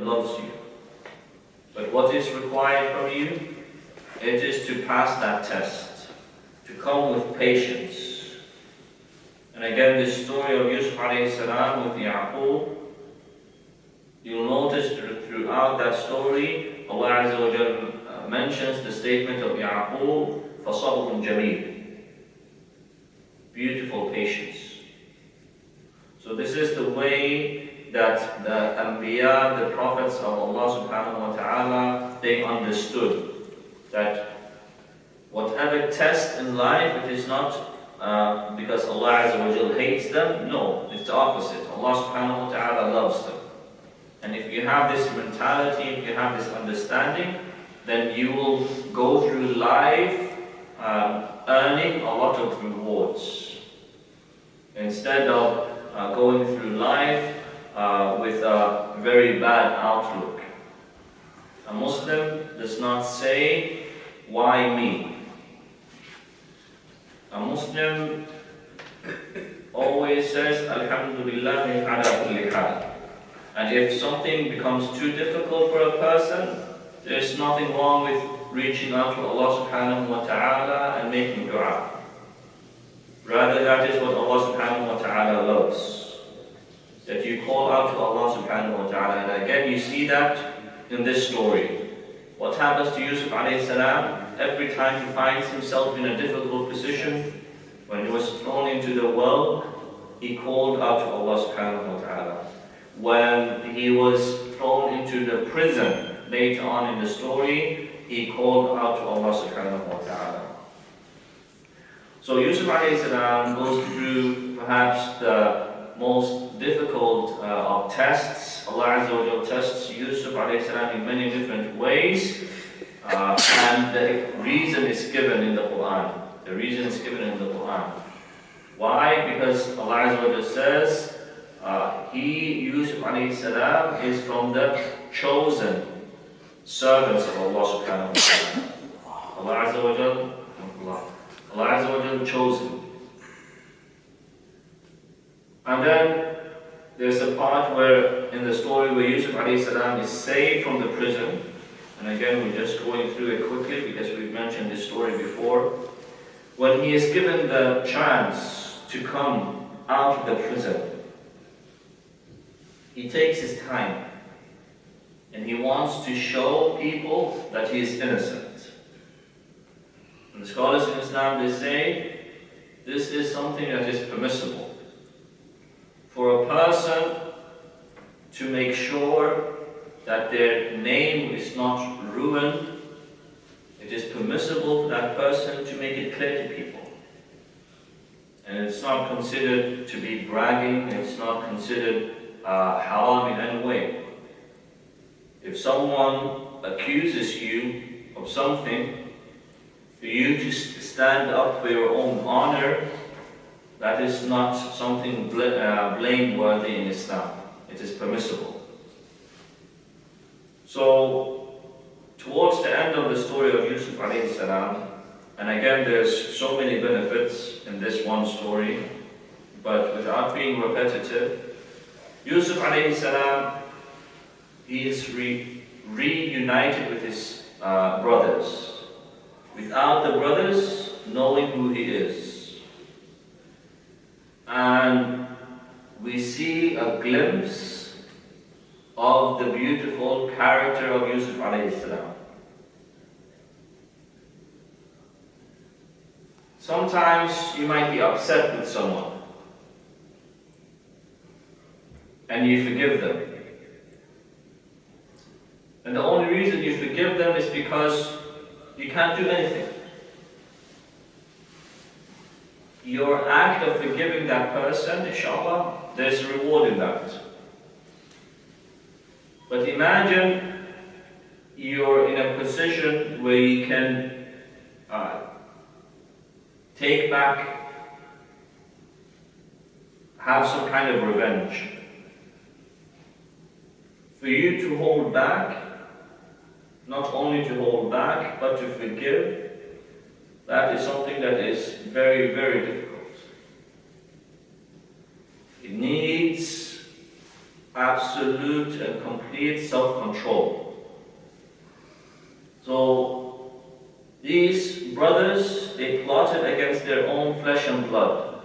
loves you. But what is required from you? It is to pass that test, to come with patience. And again, this story of Yousuf alayhi salam with Yaqub, you'll notice throughout that story, Allah Azza wa Jal mentions the statement of Yaqub, فَصَبْرٌ جَمِيلٌ, beautiful patience. So this is the way that the Anbiya, the prophets of Allah subhanahu wa ta'ala, they understood that whatever test in life, it is not because Allah Azza wa Jal hates them. No, it's the opposite. Allah subhanahu wa ta'ala loves them. And if you have this mentality, if you have this understanding, then you will go through life earning a lot of rewards, instead of going through life with a very bad outlook. A Muslim does not say, why me? A Muslim always says, Alhamdulillah ala kulli hal. And if something becomes too difficult for a person, there's nothing wrong with reaching out to Allah subhanahu wa ta'ala and making dua. Rather, that is what Allah subhanahu wa ta'ala loves. That you call out to Allah subhanahu wa ta'ala. And again, you see that in this story. What happens to Yousuf alayhi salam? Every time he finds himself in a difficult position, when he was thrown into the well, he called out to Allah subhanahu wa ta'ala. When he was thrown into the prison, later on in the story, he called out to Allah subhanahu wa ta'ala. So Yousuf alayhi salam goes through perhaps the most difficult of tests. Allah Azza wa Jalla tests Yousuf alayhi salam in many different ways. And the reason is given in the Quran. The reason is given in the Quran. Why? Because Allah Azza wa Jalla says, Yousuf alayhi salam, is from the chosen servants of Allah subhanahu wa ta'ala. Allah Azza wa Jalla, Allah Azza wa Jalla chosen. And then there's a part where, in the story where Yousuf alayhi salam is saved from the prison. And again, we're just going through it quickly because we've mentioned this story before. When he is given the chance to come out of the prison, he takes his time and he wants to show people that he is innocent. And the scholars in Islam, they say, this is something that is permissible. For a person to make sure that their name is not ruined, it is permissible for that person to make it clear to people. And it's not considered to be bragging, it's not considered haram in any way. If someone accuses you of something, for you to stand up for your own honor, that is not something blameworthy in Islam. It is permissible. So, towards the end of the story of Yousuf alayhi salam, and again there's so many benefits in this one story, but without being repetitive, Yousuf alayhi salam, he is reunited with his brothers, without the brothers knowing who he is. And we see a glimpse of the beautiful character of Yousuf alayhi salam. Sometimes you might be upset with someone and you forgive them. And the only reason you forgive them is because you can't do anything. Your act of forgiving that person, inshallah, there's a reward in that. But imagine you're in a position where you can take back, have some kind of revenge. For you to hold back, not only to hold back, but to forgive, that is something that is very, very difficult. It needs absolute and complete self-control. So these brothers, they plotted against their own flesh and blood.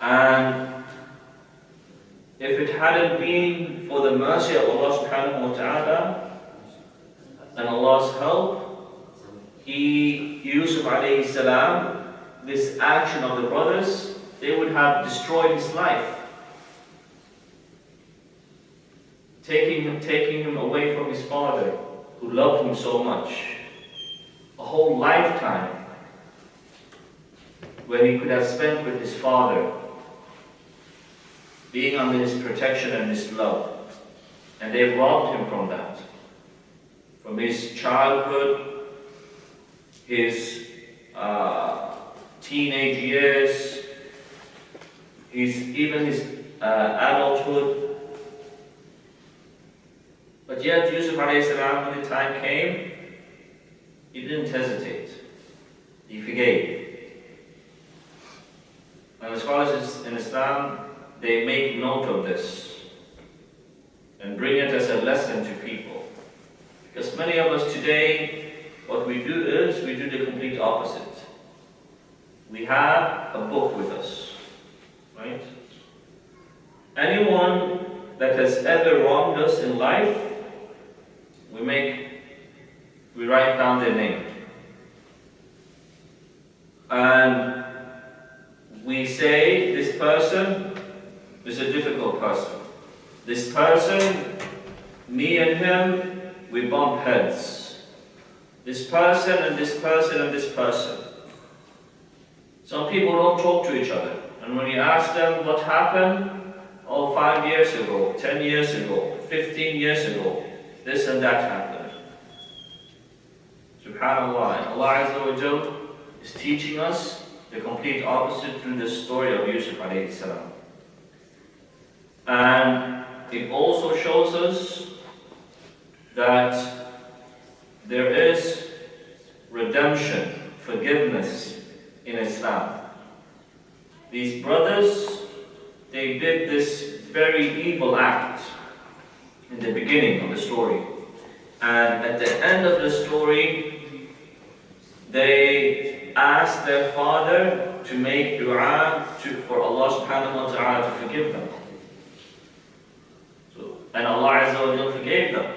And if it hadn't been for the mercy of Allah subhanahu wa ta'ala and Allah's help, Yousuf alayhi salam, this action of the brothers, they would have destroyed his life, taking him away from his father, who loved him so much. A whole lifetime where he could have spent with his father, being under his protection and his love. And they robbed him from that. From his childhood, his teenage years, even his adulthood. But yet Yousuf alayhi salam, when the time came, he didn't hesitate. He forgave. And the scholars in Islam, they make note of this and bring it as a lesson to people. Because many of us today, what we do is, we do the complete opposite. We have a book with us, right? Anyone that has ever wronged us in life, we write down their name. And we say, this person is a difficult person. This person, me and him, we bump heads. This person and this person and this person. Some people don't talk to each other. And when you ask them what happened, oh, 5 years ago, 10 years ago, 15 years ago, this and that happened. Subhanallah. Allah Azza wa Jal is teaching us the complete opposite through the story of Yousuf alayhi salam. And it also shows us that there is redemption, forgiveness in Islam. These brothers, they did this very evil act in the beginning of the story. And at the end of the story, they asked their father to make dua for Allah subhanahu wa ta'ala to forgive them. And Allah Azza wa Jalla forgave them.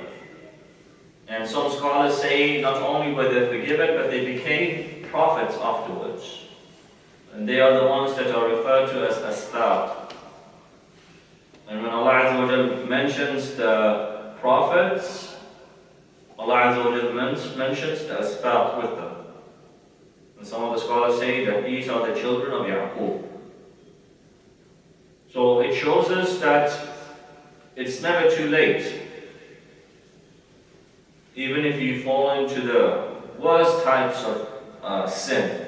And some scholars say not only were they forgiven, but they became prophets afterwards. And they are the ones that are referred to as asbab. And when Allah Azza wa Jalla mentions the prophets, Allah Azza wa Jalla mentions the asbab with them. And some of the scholars say that these are the children of Yaqub. So it shows us that it's never too late. Even if you fall into the worst types of sin,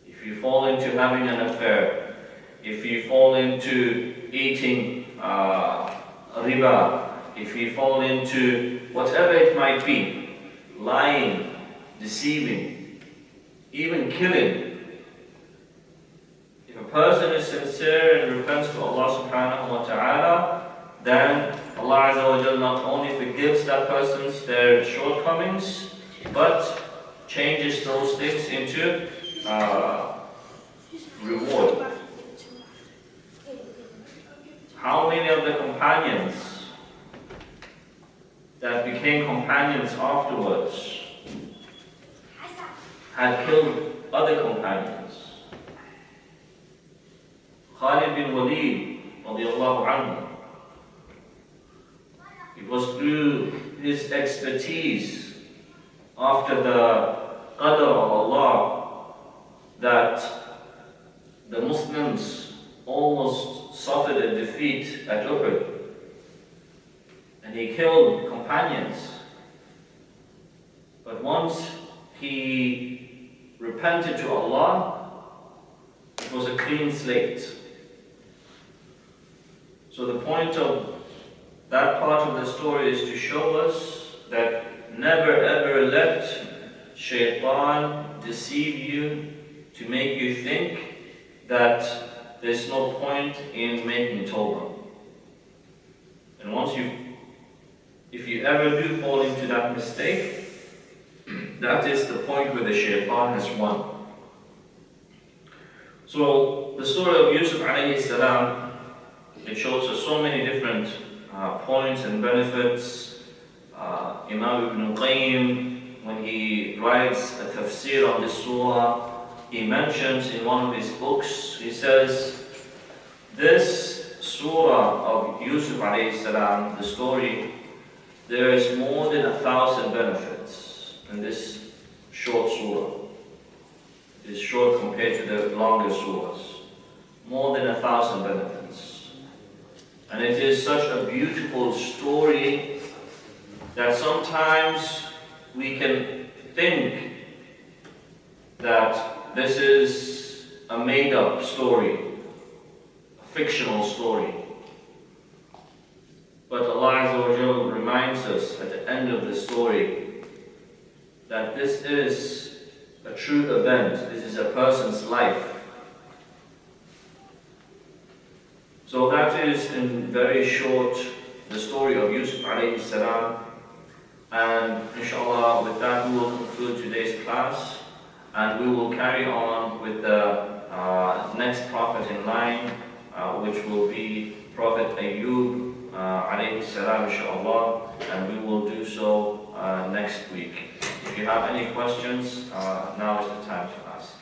if you fall into having an affair, if you fall into eating riba, if you fall into whatever it might be, lying, deceiving, even killing, if a person is sincere and repents to Allah subhanahu wa ta'ala, then Allah Azza wa Jalla not only forgives that person's their shortcomings, but changes those things into reward. How many of the companions that became companions afterwards had killed other companions? Khalid bin Walid radiallahu anhu. It was through his expertise after the qadr of Allah that the Muslims almost suffered a defeat at Uhud. And he killed companions. But once he repented to Allah, it was a clean slate. So the point of that part of the story is to show us that never ever let shaitan deceive you to make you think that there's no point in making tawbah. And if you ever do fall into that mistake, that is the point where the shaitan has won. So the story of Yusuf alayhi salam, it shows us so many different points and benefits. Imam Ibn Qayyim, when he writes a tafsir on this surah, he mentions in one of his books, he says, this surah of Yusuf alayhi salam, the story, there is more than 1,000 benefits in this short surah. It is short compared to the longer surahs. More than 1,000 benefits. And it is such a beautiful story that sometimes we can think that this is a made-up story, a fictional story. But Allah Azza wa Jalla reminds us at the end of the story that this is a true event, this is a person's life. So that is in very short the story of Yusuf alayhi salam. And inshallah, with that we will conclude today's class, and we will carry on with the next prophet in line, which will be Prophet Ayyub alayhi salam, inshallah, and we will do so next week. If you have any questions, now is the time to ask.